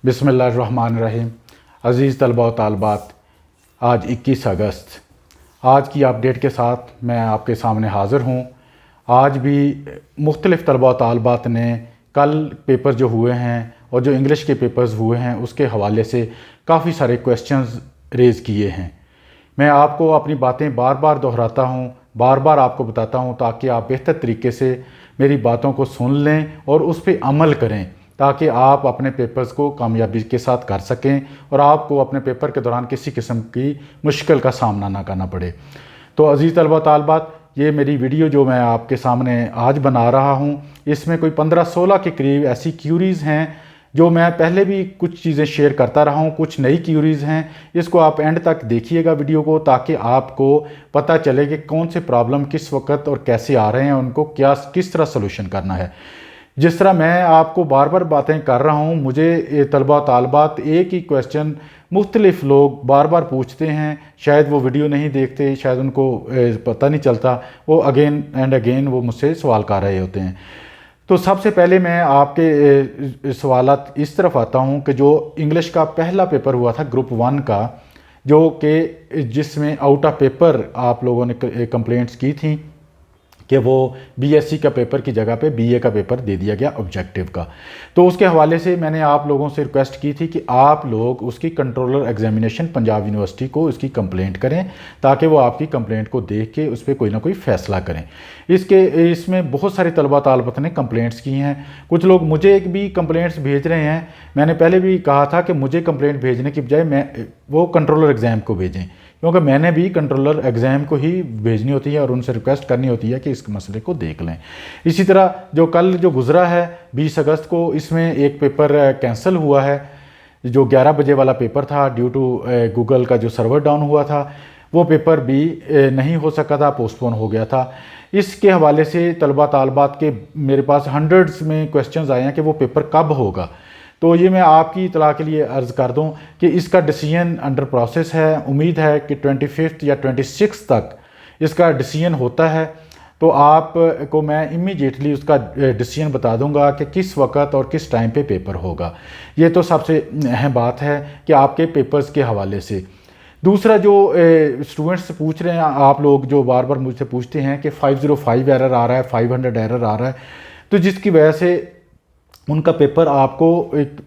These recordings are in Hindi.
बिस्मिल्लाहिर्रहमानिर्रहीम। अज़ीज़ तलबा व तालबात, आज 21 अगस्त आज की अपडेट के साथ मैं आपके सामने हाज़िर हूँ। आज भी मुख्तलिफ़ तलबा व तालबात ने कल पेपर जो हुए हैं और जो इंग्लिश के पेपर्स हुए हैं उसके हवाले से काफ़ी सारे क्वेश्चंस रेज़ किए हैं। मैं आपको अपनी बातें बार बार दोहराता हूँ, बार बार आपको बताता हूँ ताकि आप बेहतर तरीके से मेरी बातों को सुन लें और उस पर अमल करें, ताकि आप अपने पेपर्स को कामयाबी के साथ कर सकें और आपको अपने पेपर के दौरान किसी किस्म की मुश्किल का सामना ना करना पड़े। तो अज़ीज़ तलबा तालबात, ये मेरी वीडियो जो मैं आपके सामने आज बना रहा हूँ, इसमें कोई 15-16 के करीब ऐसी क्यूरीज़ हैं जो मैं पहले भी कुछ चीज़ें शेयर करता रहा हूँ, कुछ नई क्यूरीज़ हैं। इसको आप एंड तक देखिएगा वीडियो को, ताकि आपको पता चले कि कौन से प्रॉब्लम किस वक्त और कैसे आ रहे हैं, उनको किस तरह सलूशन करना है। जिस तरह मैं आपको बार बार बातें कर रहा हूँ, मुझे तलबा तालबात एक ही क्वेश्चन मुख्तलिफ़ लोग बार बार पूछते हैं। शायद वो वीडियो नहीं देखते, शायद उनको पता नहीं चलता, वो अगेन एंड अगेन वो मुझसे सवाल कर रहे होते हैं। तो सबसे पहले मैं आपके सवालात इस तरफ आता हूँ कि जो इंग्लिश का पहला पेपर हुआ था ग्रुप 1 का, जो कि जिसमें आउट ऑफ पेपर आप लोगों ने कंप्लेंट्स की थी कि वो बीएससी का पेपर की जगह पे बीए का पेपर दे दिया गया ऑब्जेक्टिव का। तो उसके हवाले से मैंने आप लोगों से रिक्वेस्ट की थी कि आप लोग उसकी कंट्रोलर एग्जामिनेशन पंजाब यूनिवर्सिटी को उसकी कंप्लेंट करें, ताकि वो आपकी कंप्लेंट को देख के उस पर कोई ना कोई फ़ैसला करें। इसमें बहुत सारे तलबा तालबत ने कंप्लेंट्स की हैं। कुछ लोग मुझे भी कंप्लेंट्स भेज रहे हैं। मैंने पहले भी कहा था कि मुझे कंप्लेंट भेजने की बजाय वो कंट्रोलर एग्ज़ाम को भेजें, क्योंकि मैंने भी कंट्रोलर एग्ज़ाम को ही भेजनी होती है और उनसे रिक्वेस्ट करनी होती है कि इस मसले को देख लें। इसी तरह जो कल जो गुज़रा है 20 अगस्त को, इसमें एक पेपर कैंसिल हुआ है। जो 11 बजे वाला पेपर था, ड्यू टू गूगल का जो सर्वर डाउन हुआ था, वो पेपर भी नहीं हो सका था, पोस्टपोन हो गया था। इसके हवाले से तलबा तालबात के मेरे पास हंड्रेड्स में क्वेश्चंस आए हैं कि वो पेपर कब होगा। तो ये मैं आपकी इतला के लिए अर्ज़ कर दूं कि इसका डिसीजन अंडर प्रोसेस है। उम्मीद है कि 25 या 26 तक इसका डिसीजन होता है। तो आपको मैं इमीडिएटली उसका डिसीजन बता दूंगा कि किस वक्त और किस टाइम पे पेपर होगा। ये तो सबसे अहम बात है कि आपके पेपर्स के हवाले से। दूसरा जो स्टूडेंट्स पूछ रहे हैं, आप लोग जो बार बार मुझसे पूछते हैं कि 505 एरर आ रहा है, 500 एरर आ रहा है, तो जिसकी वजह से उनका पेपर आपको एक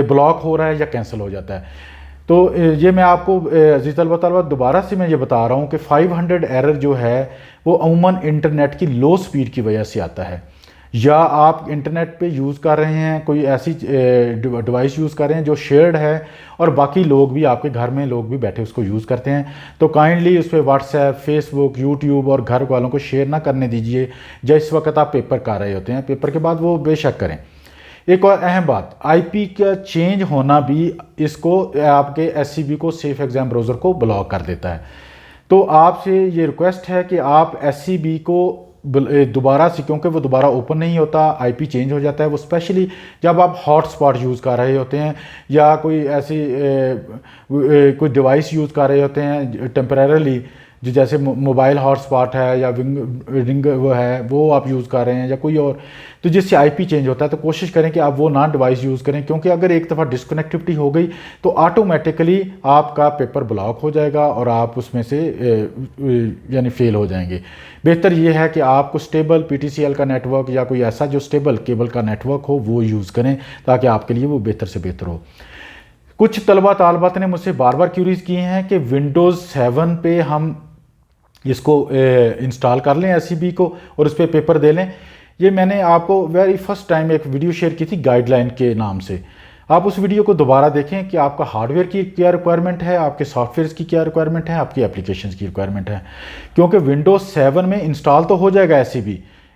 ब्लॉक हो रहा है या कैंसिल हो जाता है। तो ये मैं आपको अज़ीज़ तलबा तालिबात दोबारा से मैं ये बता रहा हूँ कि 500 एरर जो है वो अमूमन इंटरनेट की लो स्पीड की वजह से आता है, या आप इंटरनेट पे यूज़ कर रहे हैं, कोई ऐसी डिवाइस यूज़ कर रहे हैं जो शेयर्ड है और बाकी लोग भी, आपके घर में लोग भी बैठे उसको यूज़ करते हैं। तो काइंडली उस पर व्हाट्सएप, फेसबुक, यूट्यूब और घर वालों को शेयर ना करने दीजिए जब इस वक्त आप पेपर कर रहे होते हैं। पेपर के बाद वो बेशक करें। एक और अहम बात, आईपी का चेंज होना भी इसको आपके एससीबी को, सेफ एग्ज़ाम ब्राउज़र को ब्लॉक कर देता है। तो आपसे ये रिक्वेस्ट है कि आप एससीबी को दोबारा से, क्योंकि वो दोबारा ओपन नहीं होता, आईपी चेंज हो जाता है, वो स्पेशली जब आप हॉटस्पॉट यूज़ कर रहे होते हैं या कोई ऐसी कोई डिवाइस यूज़ कर रहे होते हैं टेम्परेरली, जो जैसे मोबाइल हॉटस्पॉट है या रिंग वो है, वो आप यूज़ कर रहे हैं या कोई और, तो जिससे आईपी चेंज होता है, तो कोशिश करें कि आप वो ना डिवाइस यूज़ करें, क्योंकि अगर एक दफ़ा डिस्कनेक्टिविटी हो गई तो ऑटोमेटिकली आपका पेपर ब्लॉक हो जाएगा और आप उसमें से यानी फेल हो जाएंगे। बेहतर ये है कि आपको स्टेबल पीटीसीएल का नेटवर्क या कोई ऐसा जो स्टेबल केबल का नेटवर्क हो वो यूज़ करें, ताकि आपके लिए वो बेहतर से बेहतर हो। कुछ तलबा तालबात ने मुझसे बार बार क्यूरीज किए हैं कि विंडोज़ 7 पे हम इसको इंस्टॉल कर लें एससीबी को और उस पर पेपर दे लें। ये मैंने आपको वेरी फर्स्ट टाइम एक वीडियो शेयर की थी गाइडलाइन के नाम से। आप उस वीडियो को दोबारा देखें कि आपका हार्डवेयर की क्या रिक्वायरमेंट है, आपके सॉफ्टवेयर की क्या रिक्वायरमेंट है, आपकी एप्लीकेशंस की रिक्वायरमेंट है। क्योंकि विंडोज़ 7 में इंस्टॉल तो हो जाएगा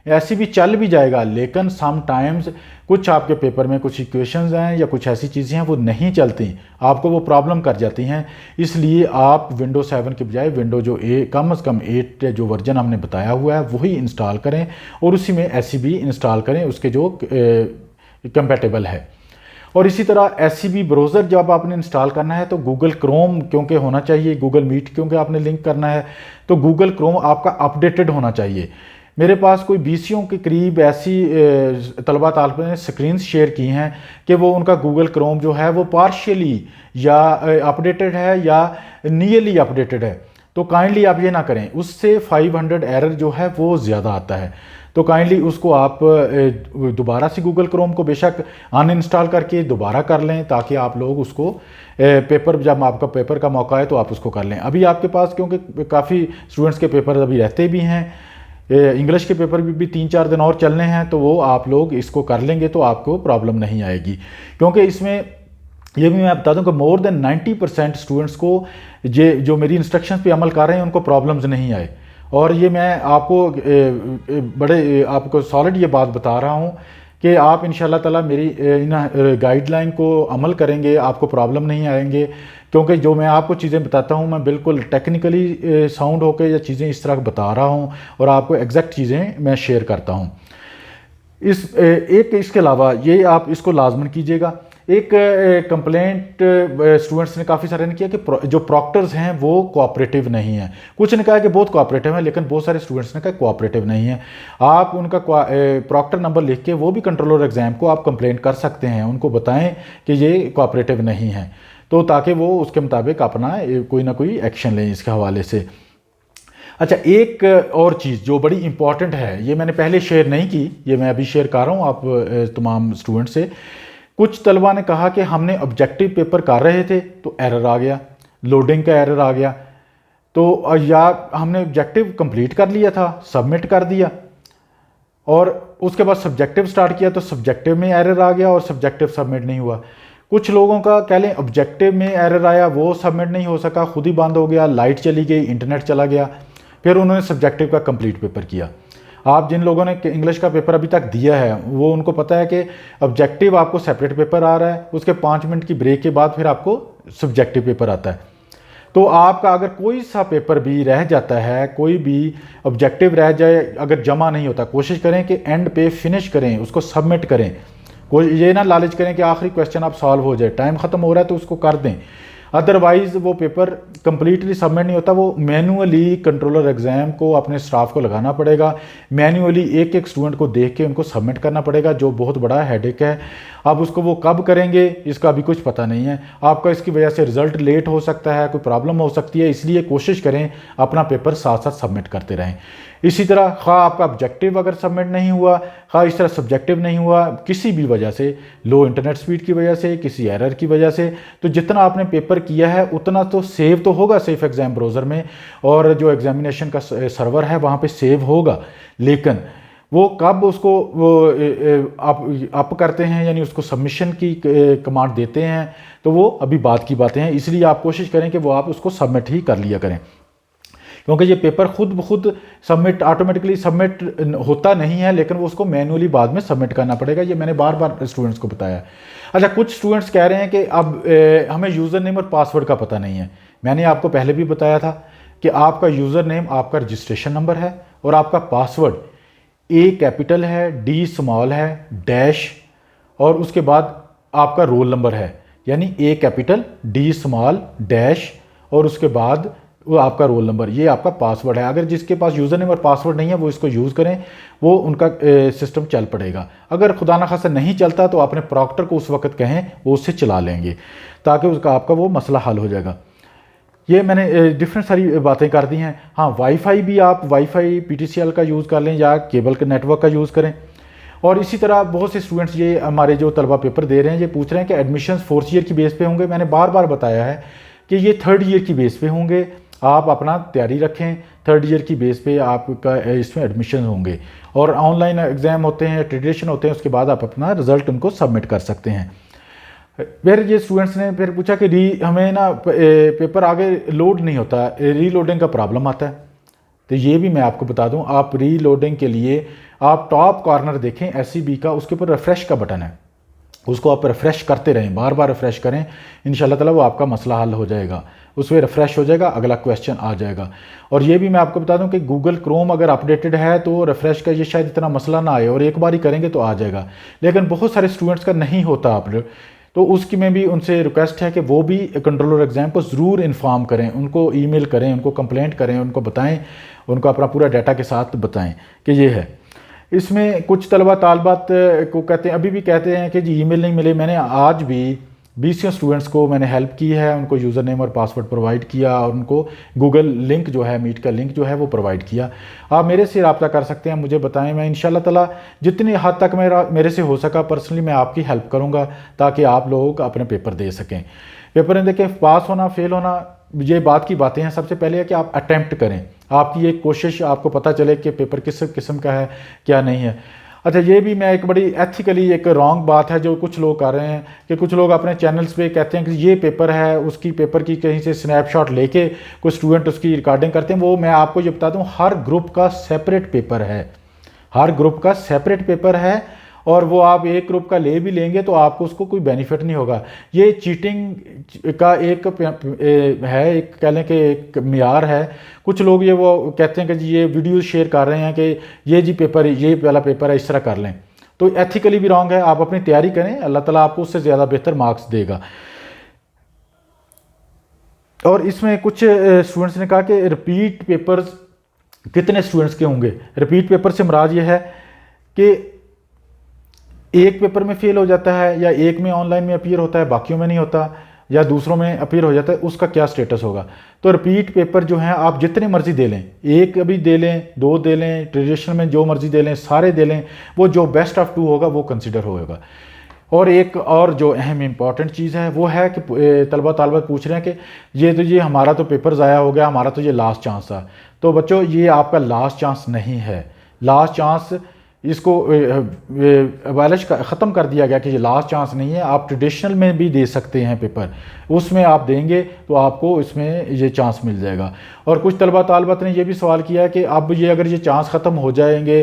एससीबी चल भी जाएगा, लेकिन समटाइम्स कुछ आपके पेपर में कुछ इक्वेशंस हैं या कुछ ऐसी चीज़ें हैं वो नहीं चलती, आपको वो प्रॉब्लम कर जाती हैं। इसलिए आप विंडोज़ 7 के बजाय विंडो जो कम से कम 8 जो वर्जन हमने बताया हुआ है वही इंस्टॉल करें और उसी में एससीबी इंस्टॉल करें उसके जो कंपैटिबल है। और इसी तरह एससीबी ब्राउज़र जब आपने इंस्टॉल करना है तो गूगल क्रोम क्योंकि होना चाहिए, गूगल मीट क्योंकि आपने लिंक करना है, तो गूगल क्रोम आपका अपडेटेड होना चाहिए। मेरे पास कोई 20 के करीब ऐसी तलबा तालिब ने स्क्रीन शेयर की हैं कि वो उनका गूगल क्रोम जो है वो पार्शियली या अपडेटेड है या नियरली अपडेटेड है। तो काइंडली आप ये ना करें, उससे 500 एरर जो है वो ज़्यादा आता है। तो काइंडली उसको आप दोबारा से गूगल क्रोम को बेशक अनइंस्टॉल करके दोबारा कर लें, ताकि आप लोग उसको पेपर, जब आपका पेपर का मौका है तो आप उसको कर लें। अभी आपके पास क्योंकि काफ़ी स्टूडेंट्स के पेपर अभी रहते भी हैं, इंग्लिश के पेपर भी 3-4 दिन और चलने हैं, तो वो आप लोग इसको कर लेंगे तो आपको प्रॉब्लम नहीं आएगी। क्योंकि इसमें ये भी मैं बता दूं कि मोर देन 90% स्टूडेंट्स को ये जो मेरी इंस्ट्रक्शंस पे अमल कर रहे हैं उनको प्रॉब्लम्स नहीं आए। और ये मैं आपको आपको सॉलिड ये बात बता रहा हूँ कि आप इंशाल्लाह ताला मेरी इन गाइडलाइन को अमल करेंगे, आपको प्रॉब्लम नहीं आएंगे। क्योंकि जो मैं आपको चीज़ें बताता हूँ मैं बिल्कुल टेक्निकली साउंड होकर या चीज़ें इस तरह बता रहा हूँ और आपको एग्जैक्ट चीज़ें मैं शेयर करता हूँ। इसके अलावा ये आप इसको लाजमन कीजिएगा। एक कंप्लेंट स्टूडेंट्स ने काफ़ी सारे ने किया कि जो प्रॉक्टर्स हैं वो कोऑपरेटिव नहीं है। कुछ ने कहा कि बहुत कोऑपरेटिव है, लेकिन बहुत सारे स्टूडेंट्स ने कहा कोऑपरेटिव नहीं है। आप उनका प्रॉक्टर नंबर लिख के वो भी कंट्रोलर एग्जाम को आप कंप्लेंट कर सकते हैं, उनको बताएं कि ये कोऑपरेटिव नहीं है, तो ताकि वो उसके मुताबिक अपना कोई ना कोई एक्शन लें इसके हवाले से। अच्छा, एक और चीज़ जो बड़ी इंपॉर्टेंट है, ये मैंने पहले शेयर नहीं की, ये मैं अभी शेयर कर रहा हूँ आप तमाम स्टूडेंट से। कुछ तलबा ने कहा कि हमने ऑब्जेक्टिव पेपर कर रहे थे तो एरर आ गया, लोडिंग का एरर आ गया, तो या हमने ऑब्जेक्टिव कंप्लीट कर लिया था, सबमिट कर दिया, और उसके बाद सब्जेक्टिव स्टार्ट किया तो सब्जेक्टिव में एरर आ गया और सब्जेक्टिव सबमिट नहीं हुआ। कुछ लोगों का कह लें ऑब्जेक्टिव में एरर आया, वो सबमिट नहीं हो सका, खुद ही बंद हो गया, लाइट चली गई, इंटरनेट चला गया, फिर उन्होंने सब्जेक्टिव का कंप्लीट पेपर किया। आप जिन लोगों ने इंग्लिश का पेपर अभी तक दिया है वो उनको पता है कि ऑब्जेक्टिव आपको सेपरेट पेपर आ रहा है, उसके 5 मिनट की ब्रेक के बाद फिर आपको सब्जेक्टिव पेपर आता है। तो आपका अगर कोई सा पेपर भी रह जाता है, कोई भी ऑब्जेक्टिव रह जाए, अगर जमा नहीं होता, कोशिश करें कि एंड पे फिनिश करें, उसको सबमिट करें। कोई ये ना लालच करें कि आखिरी क्वेश्चन आप सॉल्व हो जाए, टाइम ख़त्म हो रहा है तो उसको कर दें, अदरवाइज़ वो पेपर कंप्लीटली सबमिट नहीं होता। वो मैनुअली कंट्रोलर एग्ज़ाम को अपने स्टाफ को लगाना पड़ेगा, मैनुअली एक एक स्टूडेंट को देख के उनको सबमिट करना पड़ेगा, जो बहुत बड़ा हेडेक है। अब उसको वो कब करेंगे इसका भी कुछ पता नहीं है, आपका इसकी वजह से रिज़ल्ट लेट हो सकता है, कोई प्रॉब्लम हो सकती है, इसलिए कोशिश करें अपना पेपर साथ साथ सबमिट करते रहें। इसी तरह खा आपका ऑब्जेक्टिव अगर सबमिट नहीं हुआ, खा इस तरह सब्जेक्टिव नहीं हुआ, किसी भी वजह से, लो इंटरनेट स्पीड की वजह से, किसी एरर की वजह से, तो जितना आपने पेपर किया है उतना तो सेव तो होगा सेफ एग्ज़ाम ब्राउज़र में, और जो एग्जामिनेशन का सर्वर है वहाँ पे सेव होगा, लेकिन वो कब उसको वो अप करते हैं, यानी उसको सबमिशन की कमांड देते हैं, तो वो अभी बात की बातें हैं। इसलिए आप कोशिश करें कि वो आप उसको सबमिट ही कर लिया करें, क्योंकि ये पेपर खुद ब खुद सबमिट ऑटोमेटिकली सबमिट होता नहीं है, लेकिन वो उसको मैनुअली बाद में सबमिट करना पड़ेगा। ये मैंने बार बार स्टूडेंट्स को बताया। अच्छा, कुछ स्टूडेंट्स कह रहे हैं कि अब हमें यूज़र नेम और पासवर्ड का पता नहीं है। मैंने आपको पहले भी बताया था कि आपका यूज़र नेम आपका रजिस्ट्रेशन नंबर है और आपका पासवर्ड ए कैपिटल है, डी स्मॉल है, डैश, और उसके बाद आपका रोल नंबर है, यानी ए कैपिटल, डी स्मॉल, डैश, और उसके बाद वो आपका रोल नंबर, ये आपका पासवर्ड है। अगर जिसके पास यूज़र नेम और पासवर्ड नहीं है वो इसको यूज़ करें, वो उनका सिस्टम चल पड़ेगा। अगर खुदा न खास्ता नहीं चलता तो अपने प्रॉक्टर को उस वक्त कहें, वो उससे चला लेंगे, ताकि उसका आपका वो मसला हल हो जाएगा। ये मैंने डिफरेंट सारी बातें कर दी हैं। हाँ, वाईफाई भी आप वाईफाई PTCL का यूज़ कर लें या केबल के नेटवर्क का यूज़ करें। और इसी तरह बहुत से स्टूडेंट्स, ये हमारे जो तलबा पेपर दे रहे हैं, ये पूछ रहे हैं कि एडमिशन्स 4th ईयर की बेस पे होंगे। मैंने बार बार बताया है कि ये 3rd ईयर की बेस पे होंगे। आप अपना तैयारी रखें, 3rd ईयर की बेस पे आपका इसमें एडमिशन होंगे, और ऑनलाइन एग्ज़ाम होते हैं, ट्रेडिशन होते हैं, उसके बाद आप अपना रिज़ल्ट उनको सबमिट कर सकते हैं। फिर ये स्टूडेंट्स ने फिर पूछा कि हमें ना पेपर आगे लोड नहीं होता, रीलोडिंग का प्रॉब्लम आता है। तो ये भी मैं आपको बता दूं, आप रीलोडिंग के लिए आप टॉप कॉर्नर देखें SCB का, उसके ऊपर रिफ़्रेश का बटन है, उसको आप रिफ़्रेश करते रहें, बार बार रिफ़्रेश करें, इंशाल्लाह ताला वो आपका मसला हल हो जाएगा। उसमें रिफ़्रेश हो जाएगा, अगला क्वेश्चन आ जाएगा। और ये भी मैं आपको बता दूं कि गूगल क्रोम अगर अपडेटेड है तो रिफ़्रेश का ये शायद इतना मसला ना आए, और एक बार ही करेंगे तो आ जाएगा, लेकिन बहुत सारे स्टूडेंट्स का नहीं होता अपडेट। तो उसकी में भी उनसे रिक्वेस्ट है कि वो भी कंट्रोलर एग्ज़ाम को ज़रूर इन्फॉर्म करें, उनको ईमेल करें, उनको कंप्लेंट करें, उनको बताएं, उनको अपना पूरा डाटा के साथ बताएं कि ये है। इसमें कुछ तलबा तालबात को कहते हैं, अभी भी कहते हैं कि जी ईमेल नहीं मिले। मैंने आज भी 20 स्टूडेंट्स को मैंने हेल्प की है, उनको यूज़र नेम और पासवर्ड प्रोवाइड किया और उनको गूगल लिंक जो है, मीट का लिंक जो है वो प्रोवाइड किया। आप मेरे से रब्ता कर सकते हैं, मुझे बताएं, मैं इंशाल्लाह ताला जितनी हद तक मेरे से हो सका पर्सनली मैं आपकी हेल्प करूँगा ताकि आप लोग अपने पेपर दे सकें। पेपर में देखें, पास होना फेल होना ये बात की बातें हैं। सबसे पहले है कि आप अटैम्प्ट करें, आपकी एक कोशिश, आपको पता चले कि पेपर किस किस्म का है क्या नहीं है। अच्छा, ये भी मैं एक बड़ी एथिकली एक रॉन्ग बात है जो कुछ लोग कर रहे हैं कि कुछ लोग अपने चैनल्स पे कहते हैं कि ये पेपर है, उसकी पेपर की कहीं से स्नैपशॉट लेके कुछ स्टूडेंट उसकी रिकॉर्डिंग करते हैं। वो मैं आपको ये बता दूं, हर ग्रुप का सेपरेट पेपर है, हर ग्रुप का सेपरेट पेपर है और वो आप एक ग्रुप का ले भी लेंगे तो आपको उसको कोई बेनिफिट नहीं होगा। ये चीटिंग का एक है, एक कह लें कि एक मियार है। कुछ लोग ये वो कहते हैं कि जी ये वीडियो शेयर कर रहे हैं कि ये जी पेपर, ये वाला पेपर है, इस तरह कर लें, तो एथिकली भी रॉन्ग है। आप अपनी तैयारी करें, अल्लाह ताला आपको उससे ज़्यादा बेहतर मार्क्स देगा। और इसमें कुछ स्टूडेंट्स ने कहा कि रिपीट पेपर्स कितने स्टूडेंट्स के होंगे। रिपीट पेपर से मुराद ये है कि एक पेपर में फेल हो जाता है या एक में ऑनलाइन में अपीयर होता है, बाकियों में नहीं होता, या दूसरों में अपीयर हो जाता है, उसका क्या स्टेटस होगा। तो रिपीट पेपर जो हैं आप जितने मर्जी दे लें, एक अभी दे लें, दो दे लें, ट्रेडिशनल में जो मर्जी दे लें, सारे दे लें, वो जो बेस्ट ऑफ 2 होगा वो कंसिडर होगा। और एक और जो अहम इंपॉर्टेंट चीज़ है वो है कि तलबा तालबात पूछ रहे हैं कि ये हमारा तो पेपर ज़ाया हो गया, हमारा तो ये लास्ट चांस था। तो बच्चों, ये आपका लास्ट चांस नहीं है। लास्ट चांस इसको एबॉलिश ख़त्म कर दिया गया कि ये लास्ट चांस नहीं है। आप ट्रेडिशनल में भी दे सकते हैं पेपर, उसमें आप देंगे तो आपको इसमें ये चांस मिल जाएगा। और कुछ तलबा तालबात ने ये भी सवाल किया है कि अब ये अगर ये चांस ख़त्म हो जाएंगे,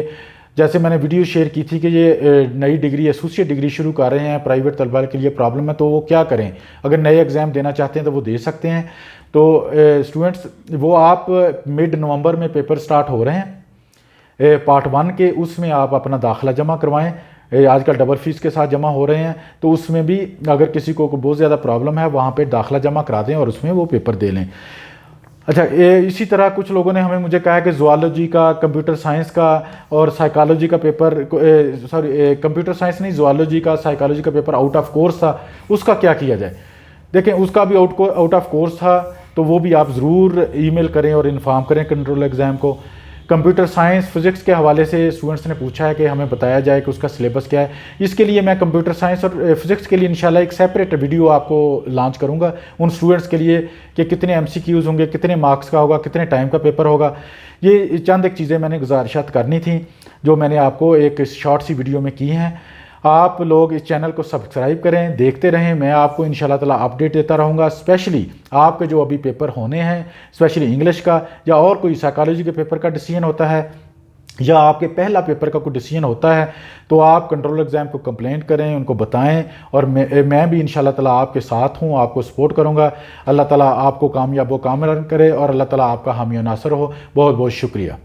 जैसे मैंने वीडियो शेयर की थी कि ये नई डिग्री, एसोसिएट डिग्री शुरू कर रहे हैं, प्राइवेट तलबा के लिए प्रॉब्लम है, तो वो क्या करें। अगर नए एग्ज़ाम देना चाहते हैं तो वो दे सकते हैं। तो स्टूडेंट्स, वो आप मिड नवंबर में पेपर स्टार्ट हो रहे हैं पार्ट 1 के, उसमें आप अपना दाखिला जमा करवाएं। आजकल डबल फीस के साथ जमा हो रहे हैं, तो उसमें भी अगर किसी को बहुत ज़्यादा प्रॉब्लम है वहाँ पे दाखिला जमा करा दें और उसमें वो पेपर दे लें। अच्छा, इसी तरह कुछ लोगों ने मुझे कहा है कि ज़ुआलॉजी का, कंप्यूटर साइंस का और साइकोलॉजी का पेपर, कंप्यूटर साइंस नहीं, ज़ुआलॉजी का, साइकोलॉजी का पेपर आउट ऑफ कोर्स था, उसका क्या किया जाए। देखें, उसका भी आउट ऑफ कोर्स था, तो वो भी आप ज़रूर ईमेल करें और इन्फॉर्म करें कंट्रोल एग्ज़ाम को। कंप्यूटर साइंस फिज़िक्स के हवाले से स्टूडेंट्स ने पूछा है कि हमें बताया जाए कि उसका सिलेबस क्या है। इसके लिए मैं कंप्यूटर साइंस और फिज़िक्स के लिए इंशाल्लाह एक सेपरेट वीडियो आपको लॉन्च करूंगा उन स्टूडेंट्स के लिए कि कितने MCQs होंगे, कितने मार्क्स का होगा, कितने टाइम का पेपर होगा। ये चंद एक चीज़ें मैंने गुजारिशात करनी थी जो मैंने आपको एक शॉर्ट सी वीडियो में की हैं। आप लोग इस चैनल को सब्सक्राइब करें, देखते रहें, मैं आपको इंशाल्लाह ताला अपडेट देता रहूँगा। स्पेशली आपके जो अभी पेपर होने हैं, स्पेशली इंग्लिश का या और कोई साइकोलॉजी के पेपर का डिसीजन होता है या आपके पहला पेपर का कोई डिसीजन होता है, तो आप कंट्रोल एग्ज़ाम को कंप्लेंट करें, उनको बताएं और मैं भी इंशाल्लाह ताला आपके साथ हूँ, आपको सपोर्ट करूँगा। अल्लाह ताला आपको कामयाब व कामयाब करे और अल्लाह ताला आपका हामी नासर हो। बहुत बहुत शुक्रिया।